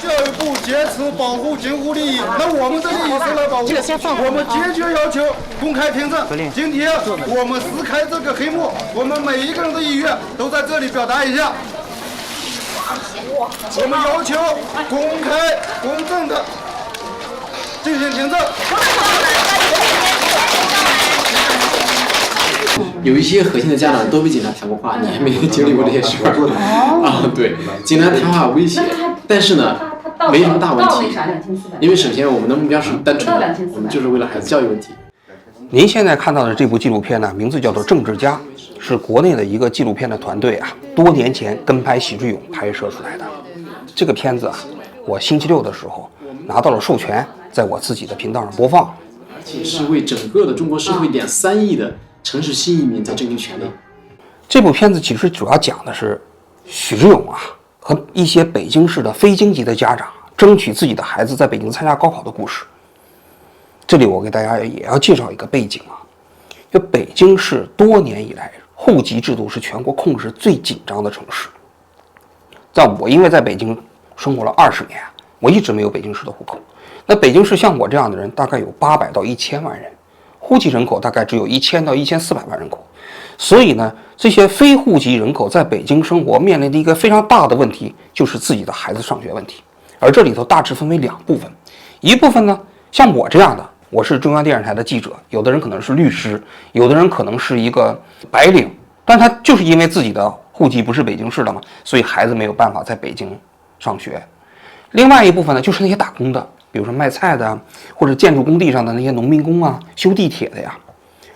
教育部坚持保护京沪利益，那我们的利益谁来保护？我们坚决要求公开评审。今天我们撕开这个黑幕，我们每一个人的意愿都在这里表达一下。我们要求公开、公正的进行评审。有一些核心的家长都被警察谈过话，你还没经历过这些事儿啊？对，警察谈话威胁，但是呢，没什么大问题，因为首先我们的目标是单纯的，我们就是为了孩子教育问题。您现在看到的这部纪录片呢，名字叫做《政治家》，是国内的一个纪录片的团队多年前跟拍许志永拍摄出来的。这个片子我星期六的时候拿到了授权，在我自己的频道上播放，而且是为整个的中国社会2.3亿的城市新移民在争取权利。这部片子其实主要讲的是许志永和一些北京市的非京籍的家长争取自己的孩子在北京参加高考的故事。这里我给大家也要介绍一个背景就北京市多年以来户籍制度是全国控制最紧张的城市。我因为在北京生活了20年，我一直没有北京市的户口。那北京市像我这样的人大概有800到1000万人，户籍人口大概只有1000到1400万人口。所以呢，这些非户籍人口在北京生活面临的一个非常大的问题，就是自己的孩子上学问题。而这里头大致分为2部分，一部分呢，像我这样的，我是中央电视台的记者，有的人可能是律师，有的人可能是一个白领，但他就是因为自己的户籍不是北京市的嘛，所以孩子没有办法在北京上学。另外一部分呢，就是那些打工的，比如说卖菜的，或者建筑工地上的那些农民工修地铁的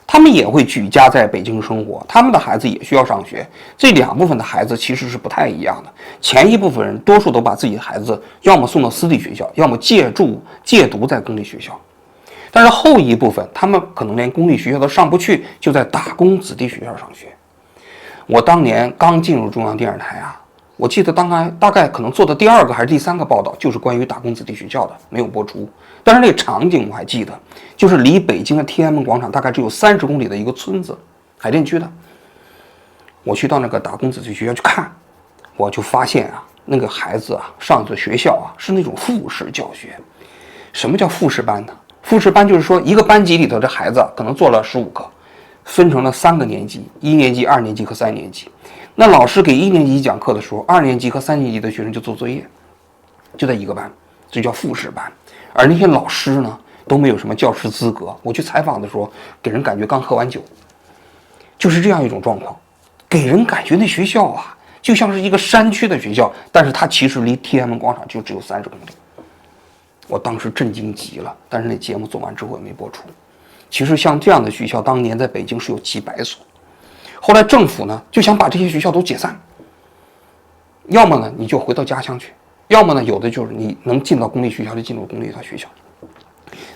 他们也会举家在北京生活，他们的孩子也需要上学。这2部分的孩子其实是不太一样的。前一部分人多数都把自己的孩子要么送到私立学校，要么借读在公立学校。但是后一部分，他们可能连公立学校都上不去，就在打工子弟学校上学。我当年刚进入中央电视台我记得大概可能做的第2个还是第3个报道，就是关于打工子弟学校的，没有播出。但是那个场景我还记得，就是离北京的天安门广场大概只有30公里的一个村子，海淀区的。我去到那个打工子弟学校去看，我就发现那个孩子上的学校是那种复式教学。什么叫复式班呢？复式班就是说一个班级里头的孩子可能做了15个，分成了3个年级，1年级、2年级和3年级。那老师给1年级讲课的时候，2年级和3年级的学生就做作业，就在一个班，这叫复式班。而那些老师呢，都没有什么教师资格。我去采访的时候，给人感觉刚喝完酒，就是这样一种状况，给人感觉那学校就像是一个山区的学校，但是它其实离天安门广场就只有30公里。我当时震惊极了，但是那节目做完之后也没播出。其实像这样的学校，当年在北京是有几百所。后来政府呢就想把这些学校都解散，要么呢你就回到家乡去，要么呢有的就是你能进到公立学校就进入公立的学校。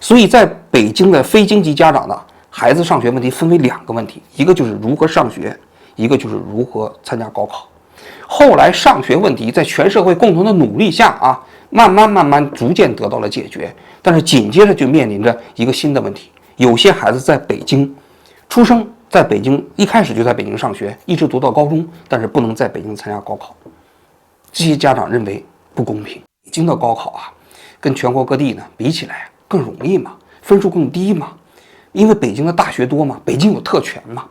所以在北京的非京籍家长呢，孩子上学问题分为2个问题，一个就是如何上学，一个就是如何参加高考。后来上学问题在全社会共同的努力下慢慢逐渐得到了解决，但是紧接着就面临着一个新的问题，有些孩子在北京出生，在北京一开始就在北京上学，一直读到高中，但是不能在北京参加高考。这些家长认为不公平，北京的高考跟全国各地呢比起来更容易嘛，分数更低嘛，因为北京的大学多嘛，北京有特权嘛。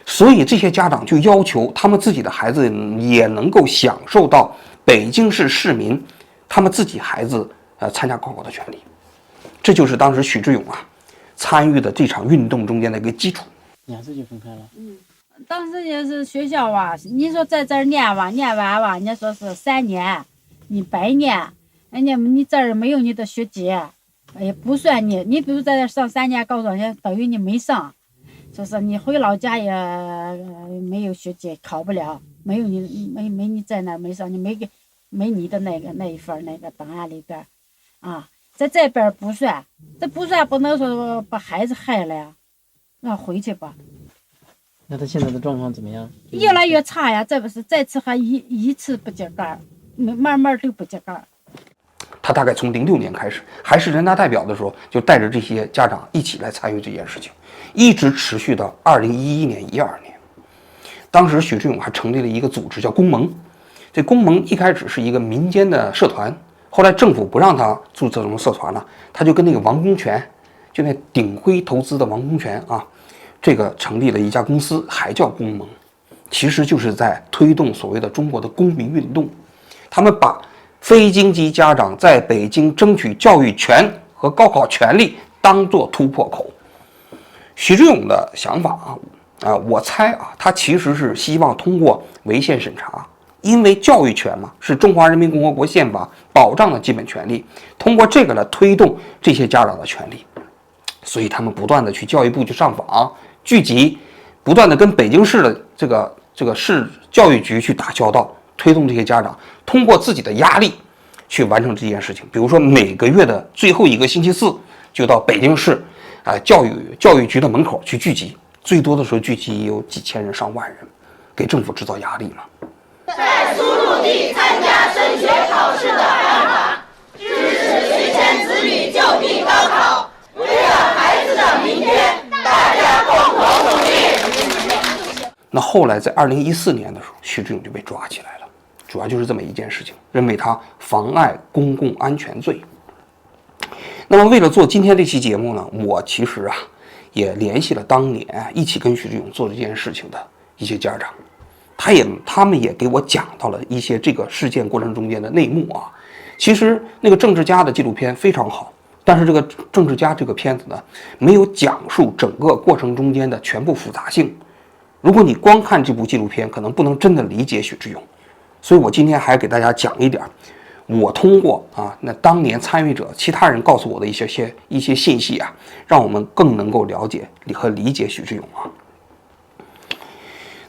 所以这些家长就要求他们自己的孩子也能够享受到北京市市民他们自己孩子参加高考的权利。这就是当时许志永参与的这场运动中间的一个基础。你还是就分开了。当时也是学校你说在这儿念完人家说是3年，你白念，人家你这儿没有你的学籍，也不算你比如在这上3年高中，人家等于你没上，就是你回老家也没有学籍，考不了，没有没你在那儿没上，你没你的那一份那个档案里边在这边不算，这不算不能说把孩子害了呀，让回去吧。那他现在的状况怎么样？越来越差呀，再不是再次还一次不秸秆，慢慢都不秸秆。他大概从06年开始，还是人大代表的时候，就带着这些家长一起来参与这件事情，一直持续到2011年、12年。当时许志永还成立了一个组织叫公盟，这公盟一开始是一个民间的社团，后来政府不让他注册成社团了，他就跟那个王功权，就那鼎晖投资的王功权啊，这个成立了一家公司，还叫公盟，其实就是在推动所谓的中国的公民运动。他们把非京籍家长在北京争取教育权和高考权利当作突破口。许志永的想法我猜他其实是希望通过违宪审查，因为教育权嘛是中华人民共和国宪法保障的基本权利，通过这个来推动这些家长的权利。所以他们不断的去教育部去上访聚集，不断的跟北京市的这个市教育局去打交道，推动这些家长通过自己的压力去完成这件事情。比如说每个月的最后一个星期四就到北京市教育局的门口去聚集，最多的时候聚集有几千人上万人，给政府制造压力嘛。在输入地参加升学考试的办法，支持学前子女就地高考，为了孩子的明天，大家共同努力。那后来在2014年的时候，许志永就被抓起来了，主要就是这么一件事情，认为他妨碍公共安全罪。那么为了做今天这期节目呢，我其实也联系了当年一起跟许志永做这件事情的一些家长，他们也给我讲到了一些这个事件过程中间的内幕其实那个政治家的纪录片非常好，但是这个政治家这个片子呢，没有讲述整个过程中间的全部复杂性。如果你光看这部纪录片，可能不能真的理解许志永。所以我今天还给大家讲一点我通过那当年参与者其他人告诉我的一些信息让我们更能够了解和理解许志永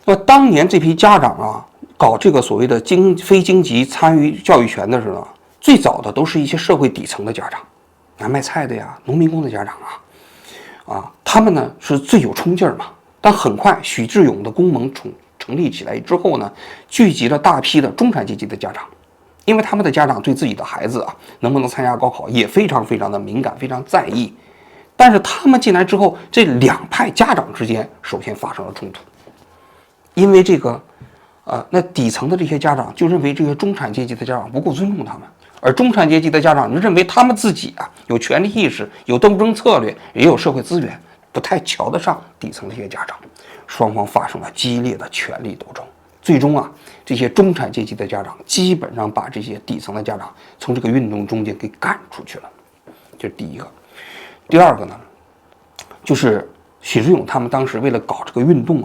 那么当年这批家长搞这个所谓的非京籍参与教育权的时候，最早的都是一些社会底层的家长，卖菜的呀、农民工的家长他们呢是最有冲劲儿嘛。但很快许志永的公盟成立起来之后呢，聚集了大批的中产阶级的家长，因为他们的家长对自己的孩子能不能参加高考也非常非常的敏感，非常在意。但是他们进来之后，这两派家长之间首先发生了冲突，因为这个那底层的这些家长就认为这些中产阶级的家长不够尊重他们，而中产阶级的家长就认为他们自己有权利意识，有斗争策略，也有社会资源，不太瞧得上底层这些家长，双方发生了激烈的权力斗争。最终这些中产阶级的家长基本上把这些底层的家长从这个运动中间给赶出去了，这是第一个。第二个呢，就是许志永他们当时为了搞这个运动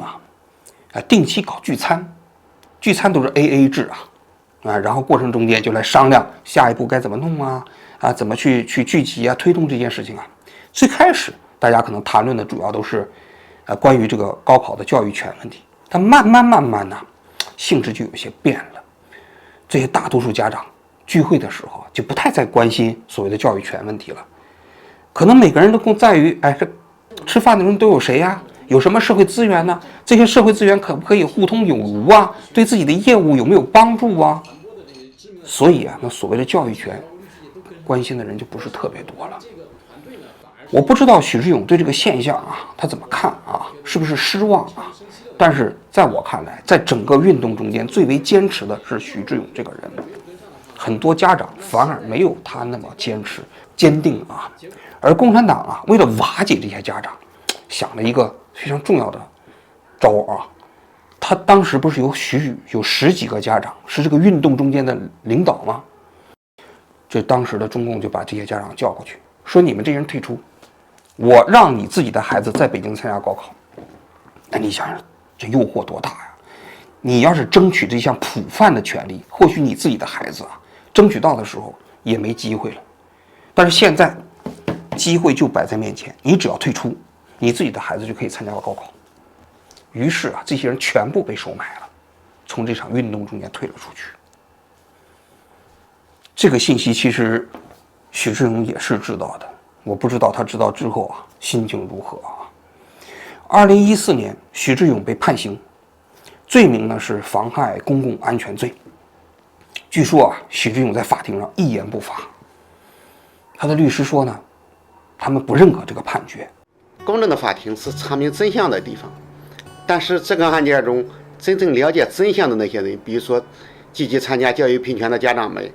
定期搞聚餐都是 AA 制然后过程中间就来商量下一步该怎么弄怎么去聚集推动这件事情最开始大家可能谈论的主要都是关于这个高考的教育权问题，但慢慢性质就有些变了。这些大多数家长聚会的时候就不太再关心所谓的教育权问题了，可能每个人都更在于这吃饭的人都有谁有什么社会资源呢？这些社会资源可不可以互通有无对自己的业务有没有帮助所以那所谓的教育权关心的人就不是特别多了。我不知道许志永对这个现象他怎么看是不是失望但是在我看来，在整个运动中间最为坚持的是许志永这个人，很多家长反而没有他那么坚持坚定而共产党为了瓦解这些家长，想了一个非常重要的招他当时不是有10几个家长是这个运动中间的领导吗？这当时的中共就把这些家长叫过去，说你们这些人退出，我让你自己的孩子在北京参加高考。那你想想这诱惑多大你要是争取这项普泛的权利，或许你自己的孩子争取到的时候也没机会了。但是现在机会就摆在面前，你只要退出，你自己的孩子就可以参加高考。于是这些人全部被收买了，从这场运动中间退了出去。这个信息其实许志永也是知道的，我不知道他知道之后心情如何2014年许志永被判刑，罪名呢是妨害公共安全罪。据说许志永在法庭上一言不发，他的律师说呢，他们不认可这个判决。公正的法庭是查明真相的地方，但是这个案件中真正了解真相的那些人，比如说积极参加教育平权的家长们，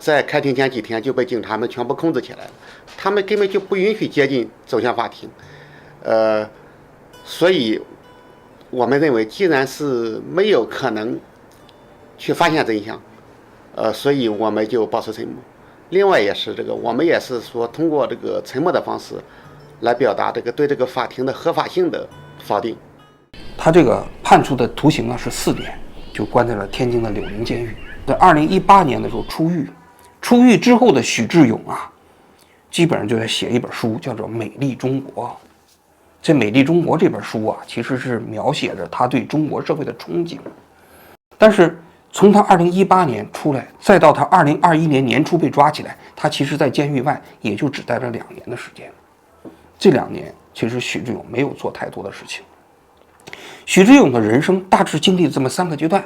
在开庭前几天就被警察们全部控制起来了，他们根本就不允许接近走向法庭，所以我们认为，既然是没有可能去发现真相，所以我们就保持沉默。另外也是我们也是说通过这个沉默的方式，来表达对这个法庭的合法性的否定。他这个判处的徒刑呢是4年，就关在了天津的柳林监狱。在2018年的时候出狱，出狱之后的许志永啊，基本上就在写一本书，叫做《美丽中国》。这《美丽中国》这本书啊，其实是描写着他对中国社会的憧憬。但是从他2018年出来，再到他2021年年初被抓起来，他其实在监狱外也就只待了2年的时间。这2年，其实许志永没有做太多的事情。许志永的人生大致经历了这么3个阶段。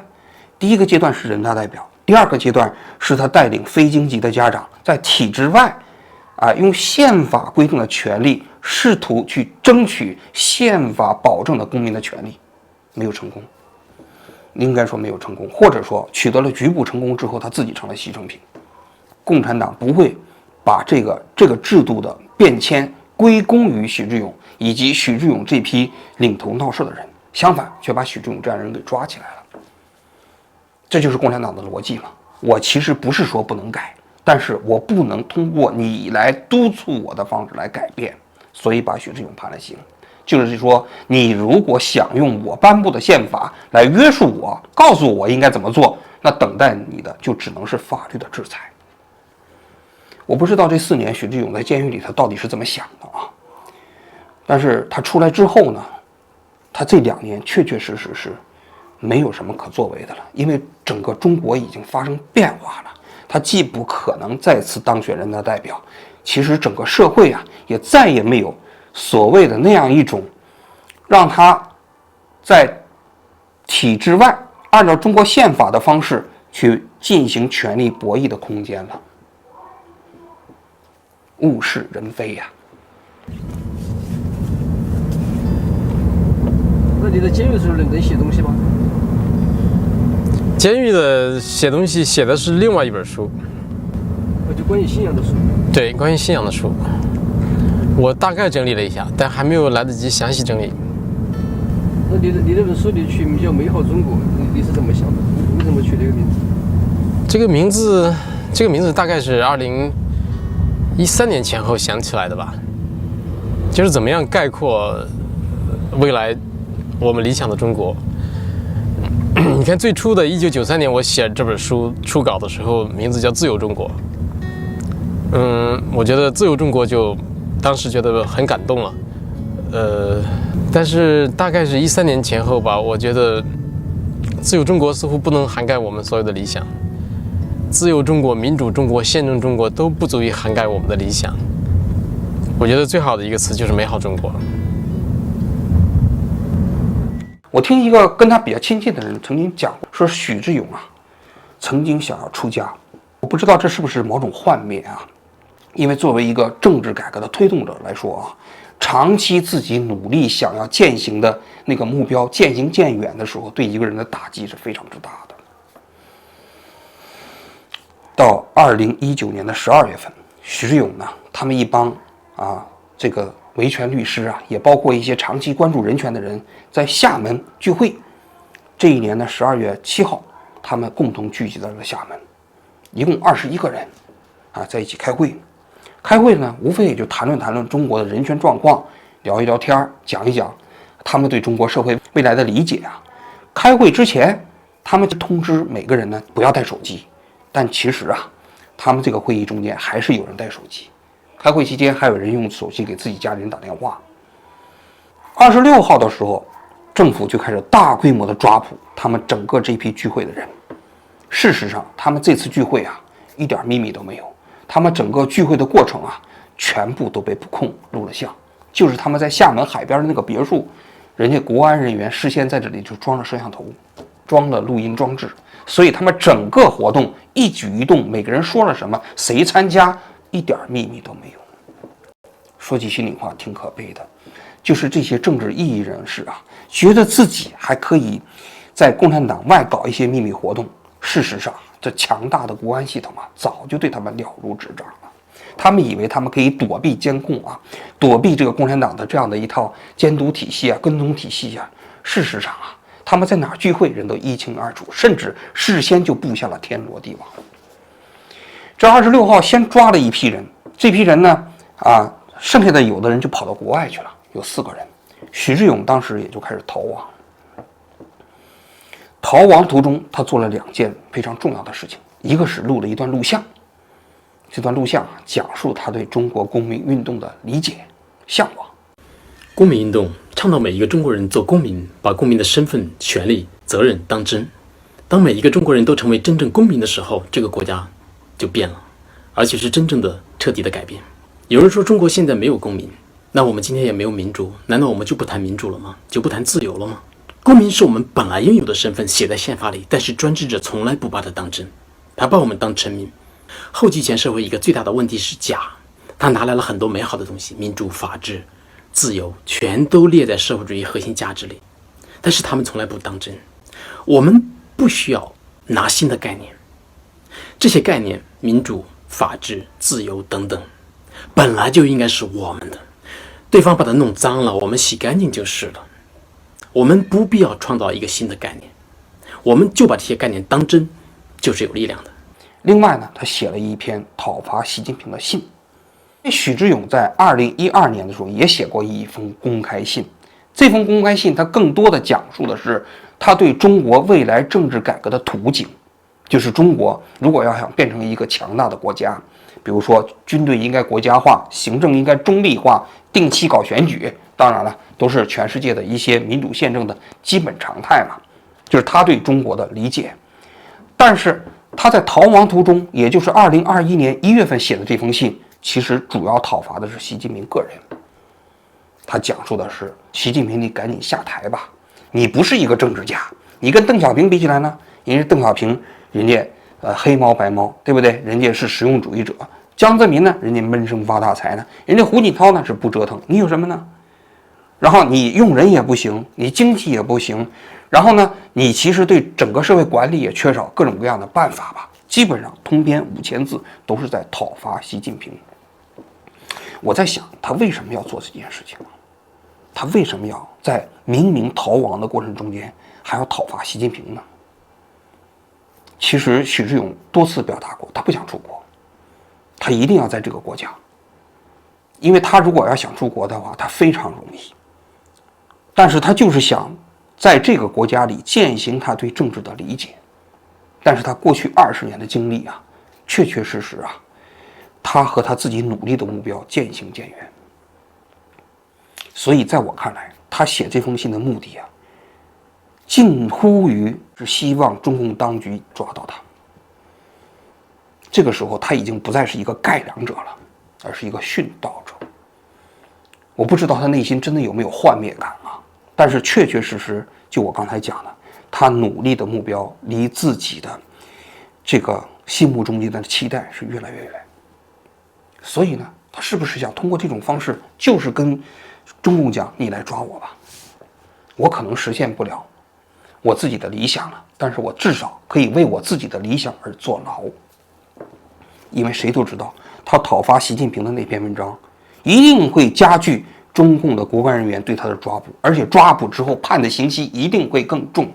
第一个阶段是人大代表，第2个阶段是他带领非京籍的家长在体制外用宪法规定的权利，试图去争取宪法保证的公民的权利，没有成功。应该说没有成功，或者说取得了局部成功之后，他自己成了牺牲品。共产党不会把这个制度的变迁归功于许志永以及许志永这批领头闹事的人，相反却把许志永这样的人给抓起来了。这就是共产党的逻辑嘛。我其实不是说不能改，但是我不能通过你来督促我的方式来改变，所以把许志永判了刑。就是说，你如果想用我颁布的宪法来约束我，告诉我应该怎么做，那等待你的就只能是法律的制裁。我不知道这4年许志永在监狱里他到底是怎么想的啊？但是他出来之后呢，他这2年确确实实是没有什么可作为的了，因为整个中国已经发生变化了。他既不可能再次当选人大代表，其实整个社会也再也没有所谓的那样一种让他在体制外按照中国宪法的方式去进行权力博弈的空间了。物是人非呀。那你在监狱的时候能写东西吗？监狱的写东西写的是另外一本书，就关于信仰的书。对，关于信仰的书，我大概整理了一下，但还没有来得及详细整理。那你那本书你取名叫《美好中国》，你是怎么想的？为什么取这个名字？这个名字大概是2013年前后想起来的吧，就是怎么样概括未来我们理想的中国。你看最初的1993年我写这本书初稿的时候，名字叫《自由中国》。我觉得自由中国就当时觉得很感动了。但是大概是13年前后吧，我觉得自由中国似乎不能涵盖我们所有的理想。自由中国、民主中国、宪政中国都不足以涵盖我们的理想。我觉得最好的一个词就是美好中国。我听一个跟他比较亲近的人曾经讲，说许志永曾经想要出家。我不知道这是不是某种幻灭啊？因为作为一个政治改革的推动者来说长期自己努力想要践行的那个目标渐行渐远的时候，对一个人的打击是非常之大的。到2019年的12月份，许志永呢，他们一帮这个维权律师也包括一些长期关注人权的人，在厦门聚会。这一年的12月7号，他们共同聚集在了厦门，一共21个人在一起开会。开会呢，无非也就谈论中国的人权状况，聊一聊天，讲一讲他们对中国社会未来的理解开会之前，他们就通知每个人呢不要带手机，但其实他们这个会议中间还是有人带手机。开会期间还有人用手机给自己家人打电话。26号的时候，政府就开始大规模的抓捕他们整个这批聚会的人。事实上，他们这次聚会一点秘密都没有。他们整个聚会的过程全部都被捕控录了像，就是他们在厦门海边的那个别墅，人家国安人员事先在这里就装了摄像头，装了录音装置，所以他们整个活动一举一动，每个人说了什么，谁参加，一点秘密都没有。说起心里话，挺可悲的，就是这些政治异议人士啊，觉得自己还可以在共产党外搞一些秘密活动。事实上，这强大的国安系统啊，早就对他们了如指掌了。他们以为他们可以躲避监控啊，躲避这个共产党的这样的一套监督体系啊、跟踪体系啊。事实上啊，他们在哪儿聚会，人都一清二楚，甚至事先就布下了天罗地网。这26号先抓了一批人，这批人呢，剩下的有的人就跑到国外去了，有4个人。许志永当时也就开始逃亡。逃亡途中，他做了2件非常重要的事情，一个是录了一段录像。这段录像讲述他对中国公民运动的理解、向往。公民运动倡导每一个中国人做公民，把公民的身份、权利、责任当真。当每一个中国人都成为真正公民的时候，这个国家就变了，而且是真正的、彻底的改变。有人说中国现在没有公民，那我们今天也没有民主，难道我们就不谈民主了吗？就不谈自由了吗？公民是我们本来应有的身份，写在宪法里，但是专制者从来不把它当真，他把我们当臣民。后集权社会一个最大的问题是假，他拿来了很多美好的东西，民主、法治、自由，全都列在社会主义核心价值里，但是他们从来不当真。我们不需要拿新的概念，这些概念，民主、法治、自由等等，本来就应该是我们的，对方把它弄脏了，我们洗干净就是了。我们不必要创造一个新的概念，我们就把这些概念当真，就是有力量的。另外呢，他写了一篇讨伐习近平的信。许志永在2012年的时候也写过一封公开信，这封公开信他更多的讲述的是他对中国未来政治改革的图景，就是中国如果要想变成一个强大的国家，比如说军队应该国家化，行政应该中立化，定期搞选举，当然了，都是全世界的一些民主宪政的基本常态嘛，就是他对中国的理解。但是他在逃亡途中，也就是2021年1月份写的这封信，其实主要讨伐的是习近平个人。他讲述的是习近平，你赶紧下台吧，你不是一个政治家，你跟邓小平比起来呢，人家邓小平人家黑猫白猫，对不对？人家是实用主义者。江泽民呢，人家闷声发大财呢，人家胡锦涛呢是不折腾，你有什么呢？然后你用人也不行，你经济也不行，然后呢，你其实对整个社会管理也缺少各种各样的办法吧。基本上通篇5000字都是在讨伐习近平。我在想，他为什么要做这件事情？他为什么要在明明逃亡的过程中间还要讨伐习近平呢？其实许志永多次表达过，他不想出国，他一定要在这个国家，因为他如果要想出国的话，他非常容易。但是他就是想在这个国家里践行他对政治的理解，但是他过去20年的经历啊，确确实实啊，他和他自己努力的目标渐行渐远。所以在我看来，他写这封信的目的啊，近乎于是希望中共当局抓到他。这个时候他已经不再是一个改良者了，而是一个殉道者。我不知道他内心真的有没有幻灭感啊，但是确确实实，就我刚才讲的，他努力的目标离自己的这个心目中的期待是越来越远。所以呢，他是不是想通过这种方式，就是跟中共讲，你来抓我吧，我可能实现不了我自己的理想了，但是我至少可以为我自己的理想而坐牢。因为谁都知道，他讨伐习近平的那篇文章一定会加剧中共的国安人员对他的抓捕，而且抓捕之后判的刑期一定会更重。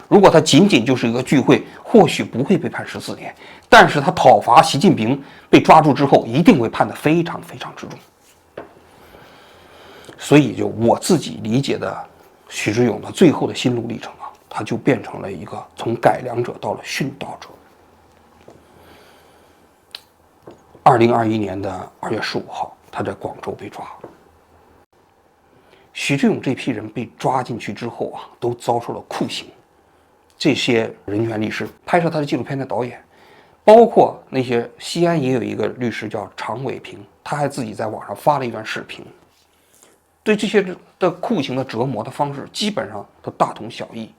如果他仅仅就是一个聚会，或许不会被判14年，但是他讨伐习近平被抓住之后，一定会判得非常非常之重。所以就我自己理解的许志永的最后的心路历程啊，他就变成了一个从改良者到了殉道者。2021年的2月15号，他在广州被抓。许志永这批人被抓进去之后啊，都遭受了酷刑。这些人权律师、拍摄他的纪录片的导演，包括那些西安也有一个律师叫常伟平，他还自己在网上发了一段视频，对这些的酷刑的折磨的方式基本上都大同小异，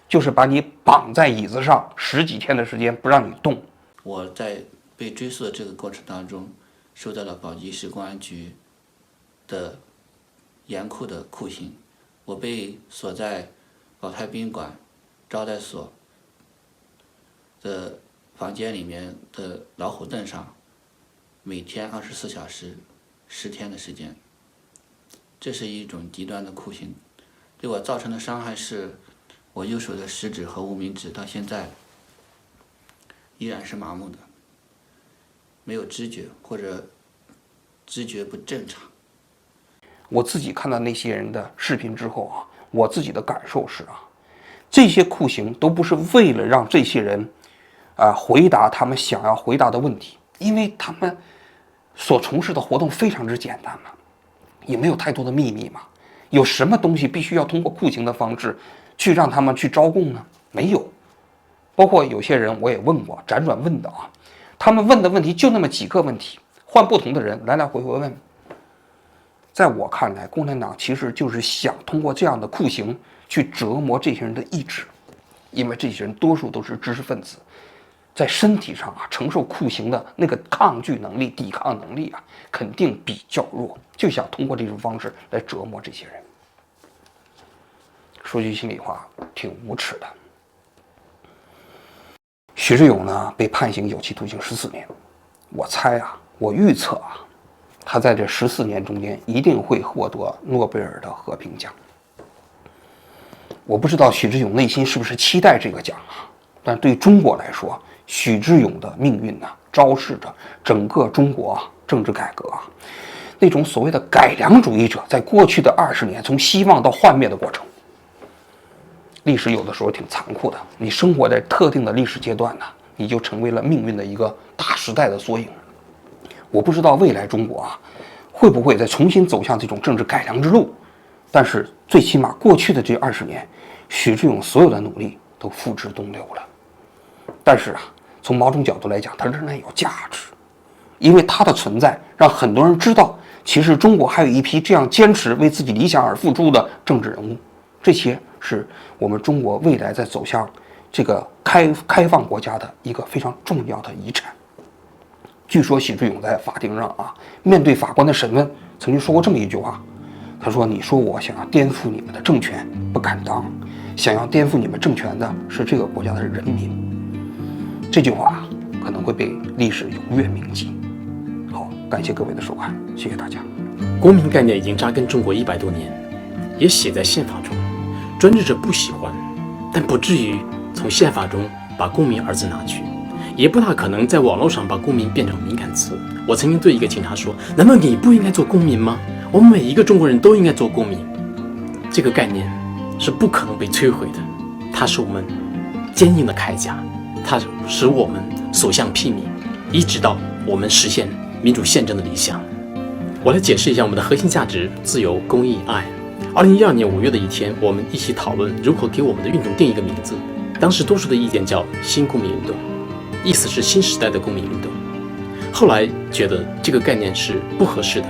就是把你绑在椅子上10几天的时间不让你动。我在被追溯的这个过程当中，受到了宝鸡市公安局的严酷的酷刑。我被锁在宝泰宾馆招待所的房间里面的老虎凳上，每天24小时10天的时间。这是一种极端的酷刑，对我造成的伤害是，我右手的食指和无名指到现在依然是麻木的，没有知觉或者知觉不正常。我自己看到那些人的视频之后啊，我自己的感受是啊，这些酷刑都不是为了让这些人回答他们想要回答的问题，因为他们所从事的活动非常之简单嘛，也没有太多的秘密嘛。有什么东西必须要通过酷刑的方式去让他们去招供呢？没有。包括有些人我也问过，辗转问的啊，他们问的问题就那么几个问题，换不同的人来来回回问。在我看来，共产党其实就是想通过这样的酷刑去折磨这些人的意志，因为这些人多数都是知识分子，在身体上啊承受酷刑的那个抗拒能力、抵抗能力啊，肯定比较弱，就想通过这种方式来折磨这些人。说句心里话，挺无耻的。许志永呢被判刑有期徒刑14年，我猜啊，我预测啊，他在这14年中间一定会获得诺贝尔的和平奖。我不知道许志永内心是不是期待这个奖啊，但对中国来说，许志永的命运呢，昭示着整个中国政治改革那种所谓的改良主义者在过去的20年从希望到幻灭的过程。历史有的时候挺残酷的，你生活在特定的历史阶段呢，你就成为了命运的一个大时代的缩影。我不知道未来中国会不会再重新走向这种政治改良之路，但是最起码过去的这20年，许志永所有的努力都付之东流了。但是从某种角度来讲，它仍然有价值，因为它的存在让很多人知道，其实中国还有一批这样坚持为自己理想而付出的政治人物，这些是我们中国未来在走向这个开放国家的一个非常重要的遗产。据说许志永在法庭上面对法官的审问，曾经说过这么一句话，他说：“你说我想要颠覆你们的政权，不敢当，想要颠覆你们政权的是这个国家的人民。”这句话可能会被历史永远铭记。好，感谢各位的收看，谢谢大家。公民概念已经扎根中国100多年，也写在宪法中。专制者不喜欢，但不至于从宪法中把公民二字拿去，也不大可能在网络上把公民变成敏感词。我曾经对一个警察说：“难道你不应该做公民吗？我们每一个中国人都应该做公民。”这个概念是不可能被摧毁的，它是我们坚硬的铠甲，它使我们所向披靡，一直到我们实现民主宪政的理想。我来解释一下我们的核心价值：自由、公益、爱。2012年5月的一天，我们一起讨论如何给我们的运动定一个名字。当时多数的意见叫新公民运动，意思是新时代的公民运动。后来觉得这个概念是不合适的，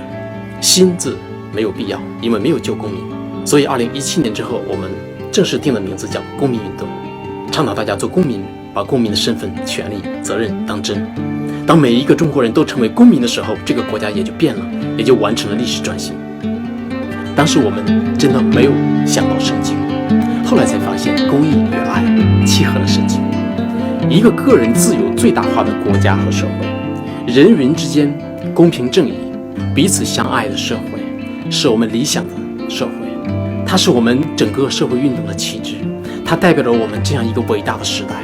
新字没有必要，因为没有旧公民。所以2017年之后，我们正式定的名字叫公民运动，倡导大家做公民，把公民的身份、权利、责任当真。当每一个中国人都成为公民的时候，这个国家也就变了，也就完成了历史转型。当时我们真的没有想到圣经，后来才发现公益与爱契合了圣经。一个个人自由最大化的国家和社会，人与人之间公平正义、彼此相爱的社会，是我们理想的社会。它是我们整个社会运动的旗帜，它代表着我们这样一个伟大的时代。